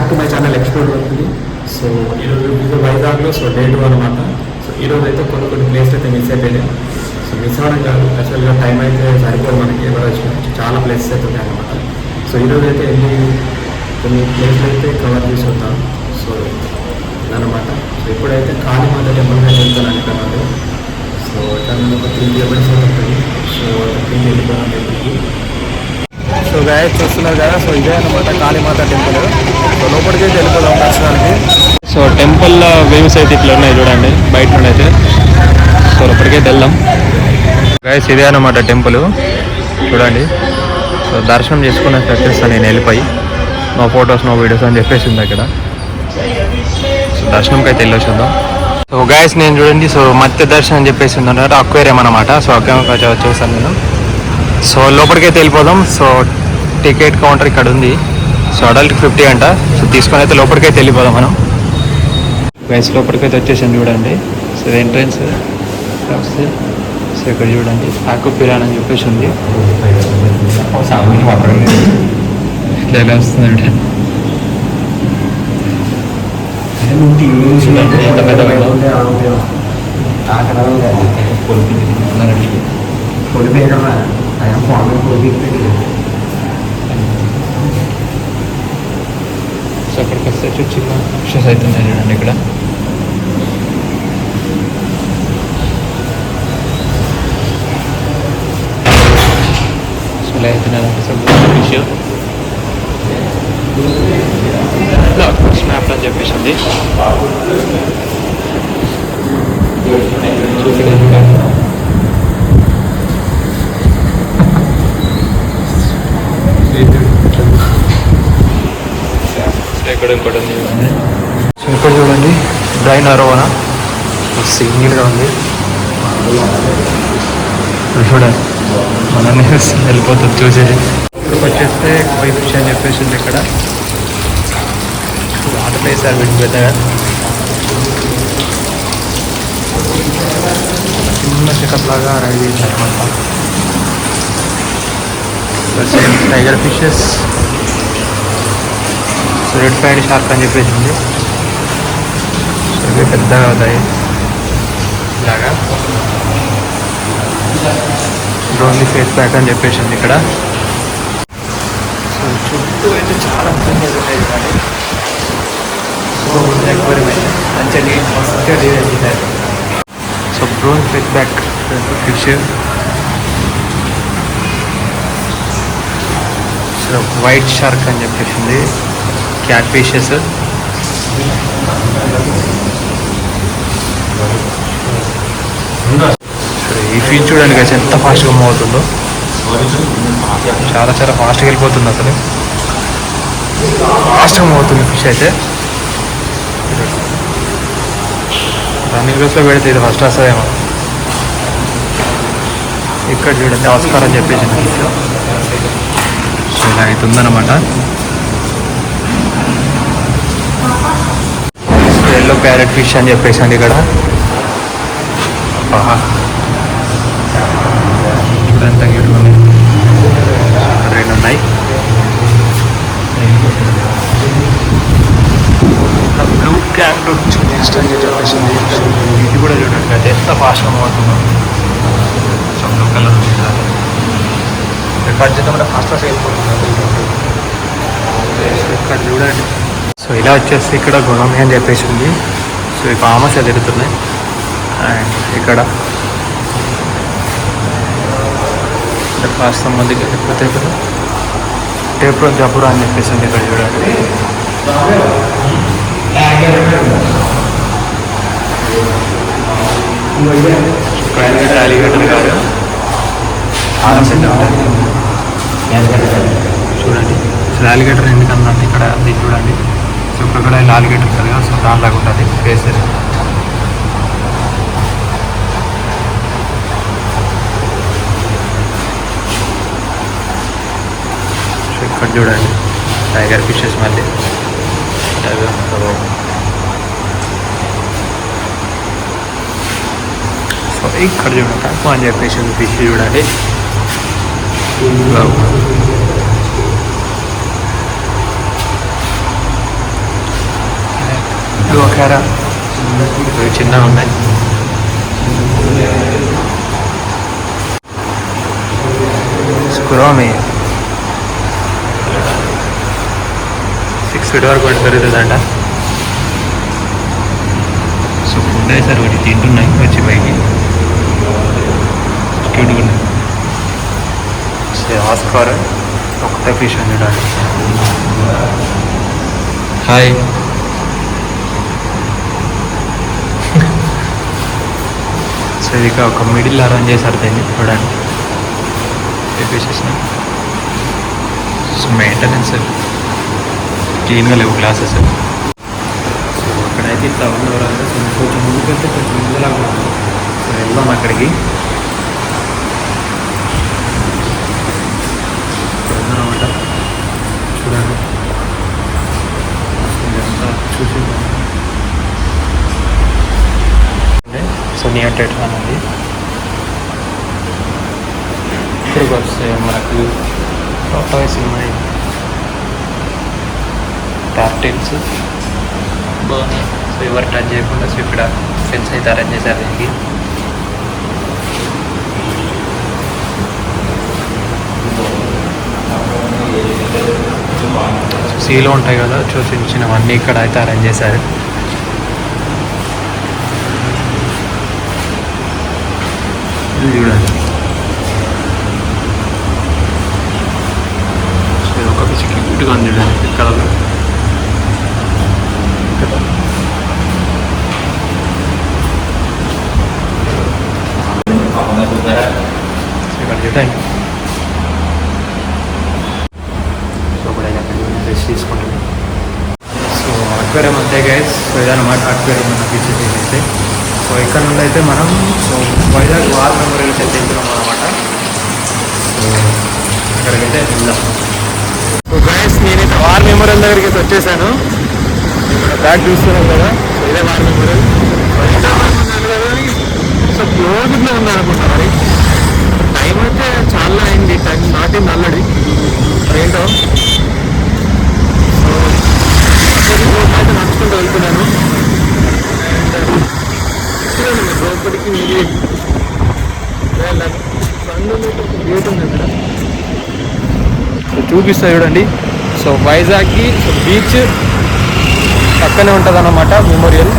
To my channel explore అవుతుంది. So ఈరోజు వైజాగ్లో డే 2 అనమాట. సో ఈరోజు అయితే కొన్ని ప్లేస్ అయితే మిస్ అయిపోయాయి. సో మిస్ అవ్వడం కాదు, యాక్చువల్గా టైం అయితే సరిపోదు మనకి, ఎవరు చాలా ప్లేసెస్ అయితే ఉన్నాయి అనమాట. సో ఈరోజు అయితే వెళ్ళి కొన్ని ప్లేస్లు అయితే కవర్ చేసి వద్దాం. సో ఇదనమాట. సో ఇప్పుడైతే కాళీమాత టెంపుల్ అయితే వెళ్తున్నాను ఇక్కడ నుండి. సో ఇక్కడ నుండి ఒక 3 కిలోమీటర్స్ ఉంటుంది. సో అక్కడికి వెళ్ళిపోయాను టెంపుల్కి. సో గాయస్ చూస్తున్నారు కదా, సో ఇదే అనమాట కాళీమాత టెంపుల్. సో లోపలికి అయితే వెళ్ళిపోదాం దర్శనానికి. సో టెంపుల్ వ్యూస్ అయితే ఇట్లా ఉన్నాయి చూడండి బయట నుండి అయితే. సో లోపలికైతే వెళ్దాం గాయస్. ఇదే అనమాట టెంపుల్ చూడండి. సో దర్శనం చేసుకున్న వచ్చేస్తాను నేను వెళ్ళిపోయి. నో ఫొటోస్ నో వీడియోస్ అని చెప్పేసి ఉంది అక్కడ. సో దర్శనంకి అయితే వెళ్ళొచ్చుద్దాం. సో గాయస్ నేను చూడండి, సో మత్స్య దర్శనం అని చెప్పేసి ఉందన్నారు, అక్వేరియం అనమాట. సో అక్వేరియం చూసాను నేను. సో లోపలికైతే వెళ్ళిపోదాం. సో టికెట్ కౌంటర్ ఇక్కడ ఉంది. సో అడల్ట్ 50 అంట. సో తీసుకొని అయితే లోపలికైతే వెళ్ళిపోదాం మనం. గైస్ లోపలికైతే వచ్చేసాను చూడండి. సో ఎంట్రన్స్ వస్తే సో ఇక్కడ చూడండి ఆకుపిరాన్ అని చెప్పేసి ఉంది. ఇట్లా ఎలా వస్తుంది ఎంత పెద్ద సో అక్కడికి వస్తే చిన్న అక్షస్ అవుతున్నాయి చూడండి ఇక్కడ. సో ఇలా అవుతున్నాయంటే సో విషయం స్నాప్ అని చెప్పేసింది. ఇక్కడ ఇంకోటి ఉంది. సో ఇక్కడ చూడండి డ్రైన్ అరోవనా సింగిల్గా ఉంది చూడండి. మనల్ని వెళ్ళిపోతుంది చూసేది. ఇక్కడికి వచ్చేస్తే కోయి ఫిష్ అని చెప్పేసి ఉంది ఇక్కడ. వాటర్ వేసారు వీటి పెద్దగా. చిన్న చెకప్ లాగా రెడీ చేశారు అనమాట. Tiger fishes, red fried shark అని చెప్పేసి ఉంది. సో ఇవి పెద్దగా అవుతాయి ఇలాగా. ఓన్లీ ఫేస్ ప్యాక్ అని చెప్పేసి ఉంది ఇక్కడ. సో చుట్టూ అయితే చాలా ఉన్నాయి కానీ మంచిగా డిజైన్ చేశారు. So brown face pack fish. So white shark అని చెప్పేసింది. Cat fishes. ఈ ఫిష్ చూడండి కదా ఎంత ఫాస్ట్గా మూవ్ అవుతుందో. చాలా చాలా ఫాస్ట్గా వెళ్ళిపోతుంది అసలు. ఫాస్ట్గా మూవ్ అవుతుంది ఫిష్ అయితే. రన్నింగ్ రేస్లో పెడితే ఇది ఫస్ట్ వస్తుందేమో. ఇక్కడ చూడండి ఆస్కార్ అని చెప్పేసి ఫిష్. సో ఇలా అవుతుందన్నమాట. ఎల్లో ప్యారెట్ ఫిష్ అని చెప్పేసి అండి ఇక్కడ. ఎంత ఉన్నాయి, 2 ఉన్నాయి. బ్లూ క్యాంగ్రూట్ నెక్స్ట్ అని చెప్పేసింది. ఇది కూడా చూడండి అది ఎంత ఫాస్ట్గా అవుతుందో. సో బ్లూ కలర్ రికార్డ్ చేద్దాం అంటే ఫాస్ట్గా వెళ్ళిపోతుంది ఇక్కడ చూడండి. సో ఇలా వచ్చేసి ఇక్కడ గుణమి అని చెప్పేసి ఉంది. సో ఈ ఫామస్ తిరుగుతున్నాయి. అండ్ ఇక్కడ కాస్త మందికి లేకపోతే ఇక్కడ టేప్రో జపురా అని చెప్పేసి ఉంది ఇక్కడ చూడండి. అలిగేటర్ కాదు చూడండి. సో అలిగేటర్ ఎందుకన్నా ఇక్కడ అది చూడండి. సో ఇక్కడ అలిగేటర్ ఉంటుంది కదా, సో దానిలాగా ఉంటుంది ఫేస్. సో ఇక్కడ చూడండి టైగర్ ఫిషెస్ మళ్ళీ టైగర్. సో ఇక్కడ చూడండి తక్కువ అని చెప్పేసి ఫిష్ చూడండి. బకారా ఇవి చిన్నగా ఉన్నాయి. కురోమి 6 feet వరకు ఒకటి పెరుగుతుందంట. సో ఫుడ్ అయితే ఒకటి తింటున్నాయి వచ్చి పైకి క్యూట్గా ఉన్నాయి. సో ఆస్కార్ ఒక ఫిష్ ఉంది చూడాలి. హాయ్. సో ఇది ఒక మిడిల్ అరేంజ్ చేశారు దీన్ని చూడండి. ఫిషెస్ సో మెయింటెనెన్స్ క్లీన్గా లేవు గ్లాసెస్. సో అక్కడైతే ఇట్లా ఉన్నవాళ్ళు సో కొంచెం ముందుకు వెళ్తే కొంచెం ముందులాగా ఉంటుంది. సో వెళ్దాం అక్కడికి. అనమాట చూడండి ఇదంతా చూసి. సో నియర్ టెట్రాన్ ఉంది. ఇక్కడికి వస్తే మనకు టాటాయిస్ ఉన్నాయి, టార్టిల్స్ బాగున్నాయి. సో ఎవరు టచ్ చేయకుండా సో ఇక్కడ ఫెన్స్ అయితే అరేంజ్ చేశారు దీనికి. సీలో ఉంటాయి కదా చిన్న చిన్నవన్నీ ఇక్కడ అయితే అరేంజ్ చేశారు. ఇది చూడండి ఒక పిచ్చి క్యూట్గా ఉంది చూడండి ఇక్కడ. ఇక్కడ చూడండి. సో ఇప్పుడైతే అక్కడ రెస్ట్ తీసుకుంటున్నాం. సో అక్వేరియం అంతే గైస్. సో ఇదన్నమాట అక్వేరియం మన ఫీచర్స్ అయితే. సో ఇక్కడ నుండి అయితే మనం సో వైజాగ్ వార్ మెమోరియల్స్ అయితే వెళ్తున్నాం అనమాట. సో అక్కడికైతే వెళ్దాం. సో గైస్ నేనైతే వార్ మెమోరియల్ దగ్గరికి అయితే వచ్చేసాను. బ్యాగ్ చూస్తున్నాం కదా. సో ఇదే వార్ మెమోరియల్. సో క్లోజ్లో ఉందనుకుంటా మరి. టైం అయితే చాలా అయింది. టైం నాటింది ఆల్రెడీ ఏంటో. సో అయితే నడుచుకుంటూ వెళ్తున్నాను. అండ్ లోపలికి గేట్ ఉంది అక్కడ. సో చూపిస్తా చూడండి. సో వైజాగ్కి సో బీచ్ పక్కనే ఉంటుంది అన్నమాట మెమోరియల్.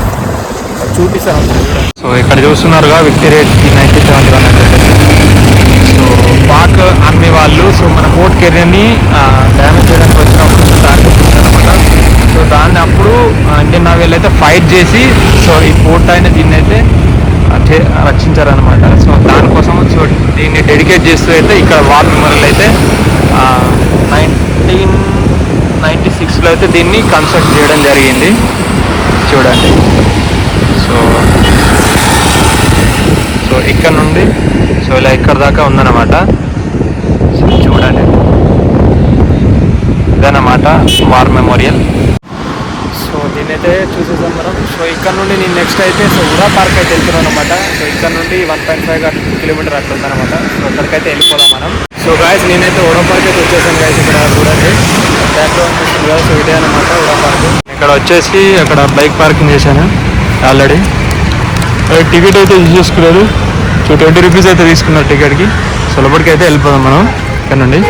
చూపిస్తాను. సో ఇక్కడ చూస్తున్నారుగా విక్టోరియా 1971. సో పాక్ ఆర్మీ వాళ్ళు సో మన పోర్ట్ కెరియర్ని డ్యామేజ్ చేయడానికి వచ్చినప్పుడు సో టార్గెట్ చేశారనమాట. సో దాన్ని అప్పుడు ఇండియన్ నావీలు అయితే ఫైట్ చేసి సో ఈ పోర్ట్ అయిన దీన్ని అయితే రక్షించారనమాట. సో దానికోసం సో దీన్ని డెడికేట్ చేస్తూ అయితే ఇక్కడ వార్ మెమోరియల్ అయితే 1996లో అయితే దీన్ని కన్స్ట్రక్ట్ చేయడం జరిగింది. చూడండి. సో సో ఇక్కడ నుండి సో ఇలా ఇక్కడ దాకా ఉందన్నమాట. సో చూడండి ఇదన్నమాట వార్ మెమోరియల్. సో దీన్ని అయితే చూసేసాం మనం. సో ఇక్కడ నుండి నేను నెక్స్ట్ అయితే సో ఉడా పార్క్ అయితే వెళ్తున్నాను అనమాట. సో ఇక్కడ నుండి 1.5 కిలోమీటర్ అట్లా ఉందన్నమాట. సో అక్కడికైతే వెళ్ళిపోదాం మనం. సో గాయస్ నేనైతే ఉడా పార్క్ అయితే వచ్చేసాను గాయస్. ఇక్కడ చూడండి బ్యాక్లో అనిపిస్తుంది కదా. సో ఇదే అనమాట ఉడా పార్క్. ఇక్కడ వచ్చేసి అక్కడ బైక్ పార్కింగ్ చేశాను ఆల్రెడీ. టికెట్ అయితే యూజ్ చేసుకున్నారు. సో 20 రూపీస్ అయితే తీసుకున్నారు టికెట్కి. సో లోపలికి అయితే వెళ్ళిపోదాం మనం ఇక్కడ నుండి.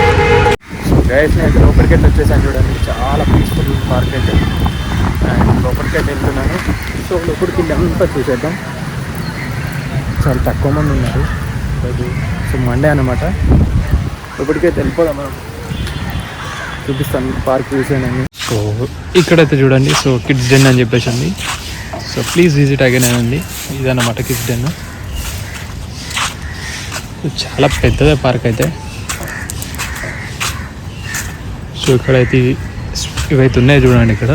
సో గైస్ నేను అయితే లోపలికి అయితే వచ్చేసాను చూడండి. చాలా పీస్ఫుల్ పార్క్ అయితే. అండ్ లోపలికి అయితే వెళ్తున్నాను. సో లోపలికి వెళ్ళి అంతా చూసేద్దాం. చాలా తక్కువ మంది ఉన్నారు. సో మండే అనమాట. లోపలికైతే వెళ్ళిపోదాం మనం. చూపిస్తాను పార్క్ చూసానని. సో ఇక్కడైతే చూడండి. సో కిడ్స్ డెన్ అని చెప్పేసి ఉంది. సో ప్లీజ్ విజిట్ అగైన్ అని ఉంది. ఇదన్నమాట కిడ్స్ డెన్. చాలా పెద్దదే పార్క్ అయితే. సో ఇక్కడైతే ఇవైతే ఉన్నాయి చూడండి. ఇక్కడ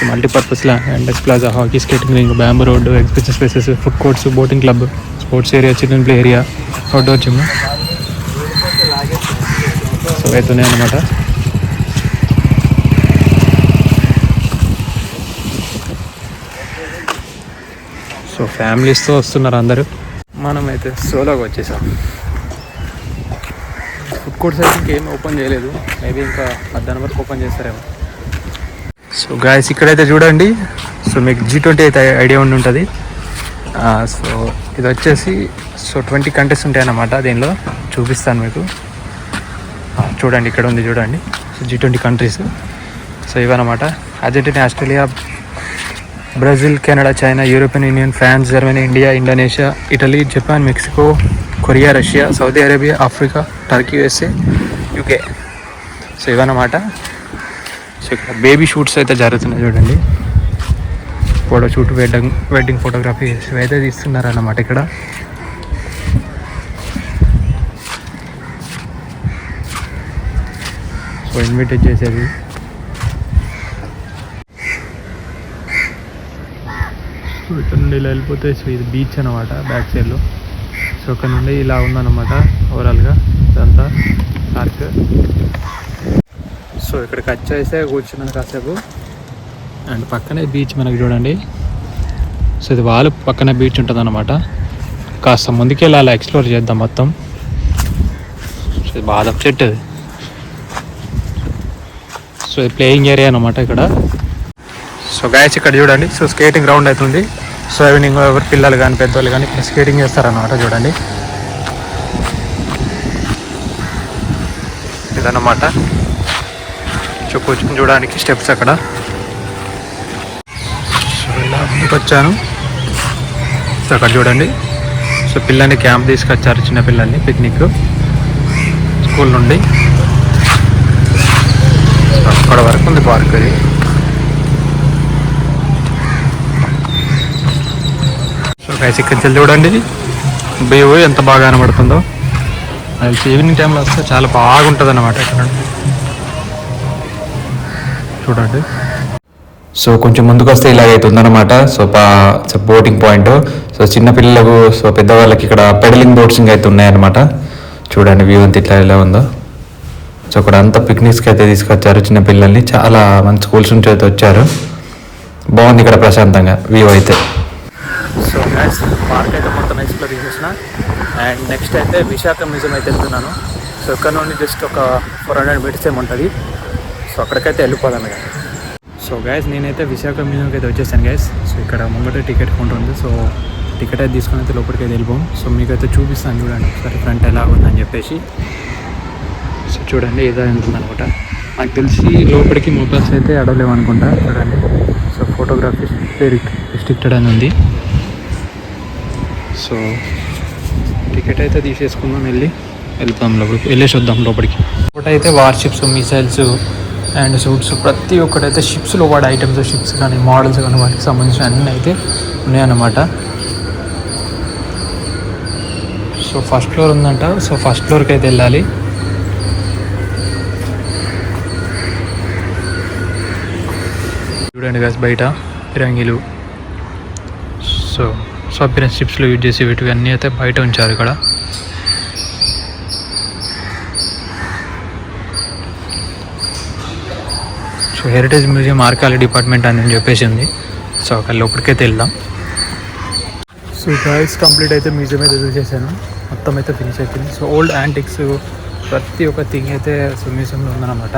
multipurpose land, plaza, hockey, skating ring, bamboo road, exhibition spaces, food courts, boating club, sports area, children play area, outdoor gym. So అవుతున్నాయి అన్నమాట. సో ఫ్యామిలీస్తో వస్తున్నారు అందరూ. మనమైతే సోలోగా వచ్చేసాం. ఫుడ్ కోర్ట్స్ అయితే ఇంకేం ఓపెన్ చేయలేదు. మేబీ ఇంకా మధ్యాహ్నం వరకు ఓపెన్ చేస్తారేమో. సో గాయస్ ఇక్కడైతే చూడండి. సో మీకు G20 అయితే ఐడియా ఉండి ఉంటుంది. సో ఇది వచ్చేసి 20 కంట్రీస్ ఉంటాయి అన్నమాట. దీనిలో చూపిస్తాను మీకు. చూడండి ఇక్కడ ఉంది చూడండి. So G20 countries. సో ఇవన్నమాట. Argentina, Australia, Brazil, Canada, China, European Union, France, Germany, India, Indonesia, Italy, Japan, Mexico, Korea, Russia, Saudi Arabia, Africa, Turkey, USA, UK. So ఇవన్నమాట. సో ఇక్కడ బేబీ షూట్స్ అయితే జరుగుతున్నాయి చూడండి. ఫోటో షూట్, వెడ్డింగ్ ఫోటోగ్రఫీ అయితే తీస్తున్నారన్నమాట ఇక్కడ. So ఇన్విటేట్ చేసేది. So ఇక్కడ నుండి ఇలా వెళ్ళిపోతే సో ఇది బీచ్ అనమాట బ్యాక్ సైడ్లో. సో ఇక్కడ నుండి ఇలా ఉందన్నమాట ఓవరాల్గా ఇదంతా పార్క్. సో ఇక్కడికి వచ్చేస్తే కూర్చున్నాను కాసేపు. అండ్ పక్కనే బీచ్ మనకి చూడండి. సో ఇది వాళ్ళు పక్కనే బీచ్ ఉంటుంది అన్నమాట. కాస్త ముందుకెళ్ళి అలా ఎక్స్ప్లోర్ చేద్దాం మొత్తం. సో ఇది బాదం చెట్టు. సో ఇది ప్లేయింగ్ ఏరియా అనమాట ఇక్కడ. సో గాయస్ ఇక్కడ చూడండి. సో స్కేటింగ్ గ్రౌండ్ అవుతుంది. సో ఈవినింగ్ ఎవరు పిల్లలు కానీ పెద్దవాళ్ళు కానీ ఇక్కడ స్కేటింగ్ చేస్తారన్నమాట చూడండి. ఇదన్నమాట. సో కూర్చొని చూడడానికి స్టెప్స్ అక్కడ. సో ఇలా ముందుకు వచ్చాను. సో అక్కడ చూడండి. సో పిల్లల్ని క్యాంప్ తీసుకొచ్చారు, చిన్న పిల్లల్ని పిక్నిక్ స్కూల్ నుండి. అక్కడ వరకు ఉంది పార్క్. అది సో గైస్ ఇక్కడ చూడండి వ్యూ ఎంత బాగా కనబడుతుందో. అది ఈవినింగ్ టైంలో వస్తే చాలా బాగుంటుంది అన్నమాట ఇక్కడ చూడండి. సో కొంచెం ముందుకు వస్తే ఇలాగైతే ఉందన్నమాట. So boating point. సో చిన్నపిల్లలకు, సో పెద్దవాళ్ళకి ఇక్కడ పెడలింగ్ బోట్సింగ్ అయితే ఉన్నాయన్నమాట. చూడండి వ్యూ అంతా ఇట్లా ఎలా ఉందో. సో అక్కడ అంతా పిక్నిక్స్కి అయితే తీసుకొచ్చారు చిన్నపిల్లల్ని. చాలా మంచి స్కూల్స్ నుంచి అయితే వచ్చారు. బాగుంది ఇక్కడ ప్రశాంతంగా వ్యూ అయితే. సో గైస్ పార్క్ అయితే మొత్తం ఎక్స్ప్లోర్ చేసేసిన. అండ్ నెక్స్ట్ అయితే విశాఖ మ్యూజియం అయితే వెళ్తున్నాను. సో ఇక్కడ నుండి జస్ట్ ఒక 400 మీటర్స్ ఏముంటుంది. సో అక్కడికైతే వెళ్ళిపోదాను కదా. సో గైస్ నేనైతే విశాఖ మ్యూజియంకి అయితే వచ్చేసాను గైస్. సో ఇక్కడ ముంగట టికెట్ కౌంటర్ ఉంది. సో టికెట్ అయితే తీసుకుని అయితే లోపలికి అయితే వెళ్ళిపోం. సో మీకైతే చూపిస్తాను చూడండి ఒకసారి ఫ్రంట్ ఎలా ఉందని చెప్పేసి. సో చూడండి ఏదో ఉంటుందన్నమాట. నాకు తెలిసి లోపలికి మొబైల్స్ అయితే అడవలేము అనుకుంటా. చూడండి. సో ఫోటోగ్రఫీ రిస్ట్రిక్టెడ్ అని ఉంది. సో టికెట్ అయితే తీసేసుకుందాం, వెళ్తాం లోపలికి, వెళ్ళేసి వద్దాం లోపలికి. ఒకటైతే వార్షిప్స్, మిసైల్స్ అండ్ సూట్స్ ప్రతి ఒక్కటైతే షిప్స్లో వాడే ఐటమ్స్, షిప్స్ కానీ మోడల్స్ కానీ వాటికి సంబంధించిన అన్నీ అయితే ఉన్నాయన్నమాట. సో ఫస్ట్ ఫ్లోర్ ఉందంట. సో ఫస్ట్ ఫ్లోర్కి అయితే వెళ్ళాలి. చూడండి గాస్ బయట ఫిరంగిలు, సో అపిరెన్స్ షిప్స్లో యూజ్ చేసి వీటివి అన్నీ అయితే బయట ఉంచారు ఇక్కడ. So heritage museum archaeology department అని చెప్పేసి ఉంది. సో అక్కడ లోపలికైతే వెళ్దాం. సో గాయ్స్ కంప్లీట్ అయితే మ్యూజియం అయితే చూసేసాను. మొత్తం అయితే ఫినిష్ అయిపోయింది. సో ఓల్డ్ యాంటిక్స్ ప్రతి ఒక్క థింగ్ అయితే సో మ్యూజియంలో ఉందన్నమాట.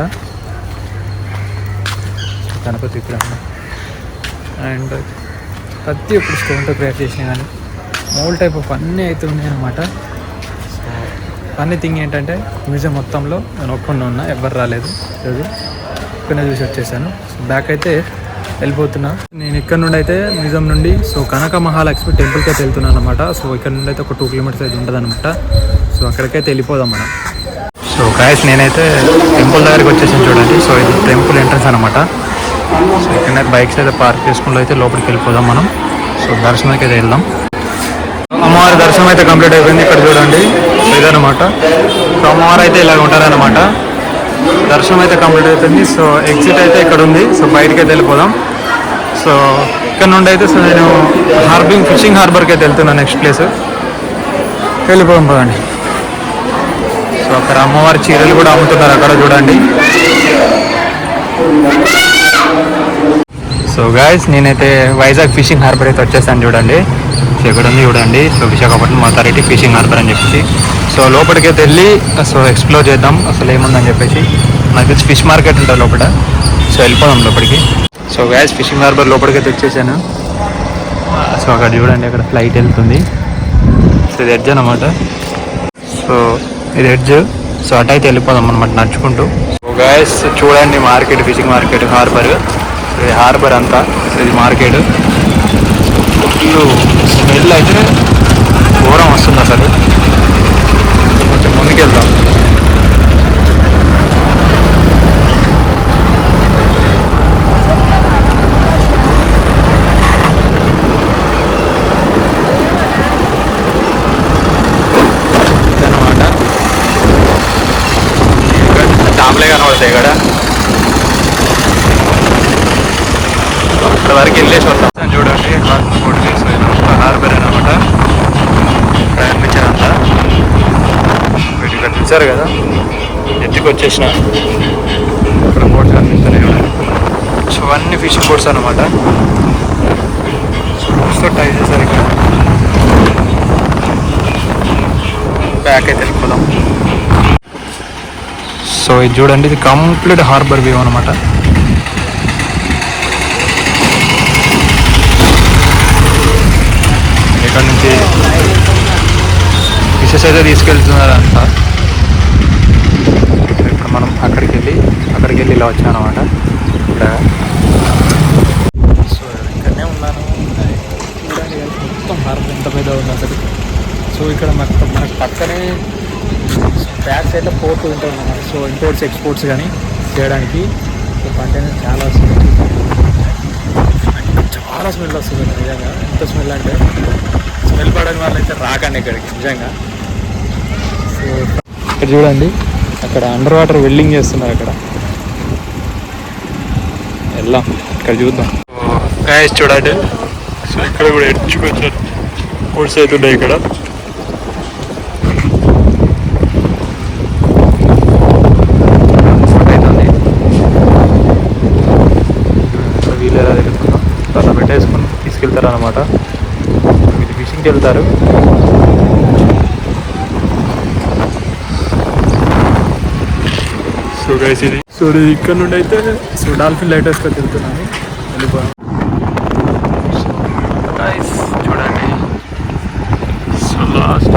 గణపతి విగ్రహం అండ్ ప్రతి ఒక్కరు స్టోన్తో క్రియేట్ చేసినా కానీ మోల్డ్ టైప్ ఆఫ్ అన్నీ అయితే ఉన్నాయన్నమాట. సో ఫన్నీ థింగ్ ఏంటంటే మ్యూజియం మొత్తంలో నేను ఒక్కడే ఉన్నా, ఎవరు రాలేదు. ఇక్కడనే చూసి వచ్చేసాను. బ్యాక్ అయితే వెళ్ళిపోతున్నా. నేను ఇక్కడ నుండి అయితే మ్యూజియం నుండి సో కనక మహాలక్ష్మి టెంపుల్కి అయితే వెళ్తున్నాను అనమాట. సో ఇక్కడ నుండి అయితే ఒక 2 కిలోమీటర్స్ అయితే ఉంటుంది అనమాట. సో అక్కడికైతే వెళ్ళిపోదాం మనం. సో గాయస్ నేనైతే టెంపుల్ దగ్గరికి వచ్చేసాను చూడండి. సో ఇది టెంపుల్ ఎంట్రన్స్ అనమాట. సో ఇక్కడ బైక్స్ అయితే పార్క్ చేసుకుంటూ అయితే లోపలికి వెళ్ళిపోదాం మనం. సో దర్శనానికి అయితే వెళ్దాం. అమ్మవారి దర్శనం అయితే కంప్లీట్ అయిపోయింది. ఇక్కడ చూడండి ఇదనమాట. సో అమ్మవారు అయితే ఇలాగ ఉంటారనమాట. దర్శనం అయితే కంప్లీట్ అవుతుంది. సో ఎగ్జిట్ అయితే ఇక్కడ ఉంది. సో బయటకి అయితే వెళ్ళిపోదాం. సో ఇక్కడ నుండి అయితే సో నేను ఫిషింగ్ హార్బర్కి అయితే వెళ్తున్నాను. నెక్స్ట్ ప్లేస్ వెళ్ళిపోదాం పదండి. సో అక్కడ అమ్మవారి చీరలు కూడా అమ్ముతున్నారు అక్కడ చూడండి. సో గాయస్ నేనైతే వైజాగ్ ఫిషింగ్ హార్బర్ అయితే వచ్చేసాను చూడండి. సో ఇక్కడ ఉంది చూడండి. So Visakhapatnam authority fishing harbour అని చెప్పేసి. సో లోపలికి అయితే వెళ్ళి సో ఎక్స్ప్లోర్ చేద్దాం అసలు ఏముందని చెప్పేసి. నాకు తెలిసి ఫిష్ మార్కెట్ ఉంటుంది లోపల. సో వెళ్ళిపోదాం లోపలికి. సో గ్యాస్ ఫిషింగ్ హార్బర్ లోపలికి అయితే వచ్చేసాను. సో అక్కడ చూడండి, అక్కడ ఫ్లైట్ వెళ్తుంది. సో ఇది ఎడ్జ్ అనమాట. సో ఇది ఎడ్జ్. సో అటు అయితే వెళ్ళిపోదాం అనమాట నడుచుకుంటూ. సో గ్యాస్ చూడండి, market, fishing market, harbour. So ఇది హార్బర్ అంతా. సో ఇది మార్కెట్. స్మెల్ అయితే ఘోరం వస్తుంది అసలు. కొంచెం ముందుకెళ్దాం. డామ్లే కనబడతాయి ఇక్కడ. అక్కడ వరకు వెళ్ళేసి వస్తాం. చూడండి హార్బర్ అనమాట. ప్రయాణించారంతా వీటి కనిపించారు కదా, ఎత్తుకు వచ్చేసిన. ఇక్కడ బోట్స్ కనిపిస్తున్నాయి చూడండి. సో అన్ని ఫిషింగ్ బోట్స్ అనమాట. సో టై చేశారు ఇక్కడ. బ్యాక్ అయితే వెళ్ళిపోదాం. సో ఇది చూడండి, ఇది కంప్లీట్ హార్బర్ వ్యూ అనమాట. ఇక్కడ నుంచి ఫిషెస్ అయితే తీసుకెళ్తున్నారంట. ఇప్పుడు మనం అక్కడికి వెళ్ళి ఇలా వచ్చాం అనమాట. ఇక్కడ సో ఇక్కడనే ఉన్నాను. చూడండి మొత్తం హార్బర్ ఎంత పెద్ద ఉంది అసలు. సో ఇక్కడ మనకు పక్కనే బ్యాక్ సైడ్లో పోర్ట్ ఉంటుంది అన్నమాట. సో ఇంపోర్ట్స్ ఎక్స్పోర్ట్స్ కానీ చేయడానికి కంటైనర్ చాలా వస్తుంది. చాలా స్మెల్ వస్తుంది నిజంగా. ఎంత స్మెల్ అంటే స్మెల్ పడని వాళ్ళు అయితే రాకండి ఇక్కడికి నిజంగా. సో ఇక్కడ చూడండి, అక్కడ అండర్ వాటర్ వెల్డింగ్ చేస్తున్నారు. అక్కడ వెళ్దాం, ఇక్కడ చూద్దాం. గాయస్ చూడండి, సో ఇక్కడ కూడా ఎడ్చుకొచ్చారు. పోర్ట్స్ అయితే ఉన్నాయి ఇక్కడ. అలా పెట్టేసుకొని తీసుకెళ్తారు అనమాట. ఇది ఫిషింగ్కి వెళ్తారు. సో గైస్ ఇది ఇక్కడ నుండి అయితే డాల్ఫిన్ లైట్ హౌస్కి వెళ్తున్నాను. వెళ్ళిపోయాను. చూడండి, సో లాస్ట్